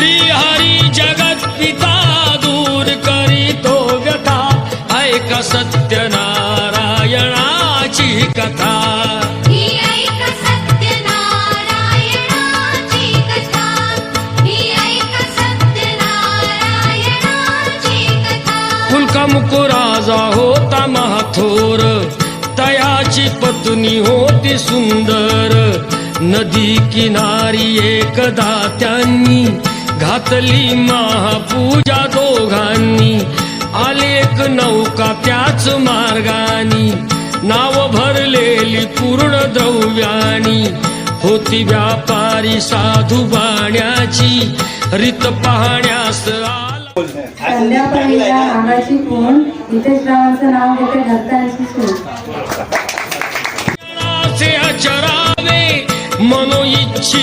श्रीहरी जगत पिता दूर करीतो व्यथा ऐका सत्यनारायणाची कथा कुलकामुको राजा होता महाथोर तयाची पत्नी होती सुंदर नदी किनारी एकदा त्यांनी घातली महापूजा दोघांनी आले एक नौका त्याच मार्गानी नाव भरलेली पूर्ण द्रव्यानी होती व्यापारी साधू बाण्याची रीत पाहण्यास संध्याकाळीला आगाशी कोण नितेश रावांचं नाव घेते घरच्यांची सून अचरावे मनो इच्छी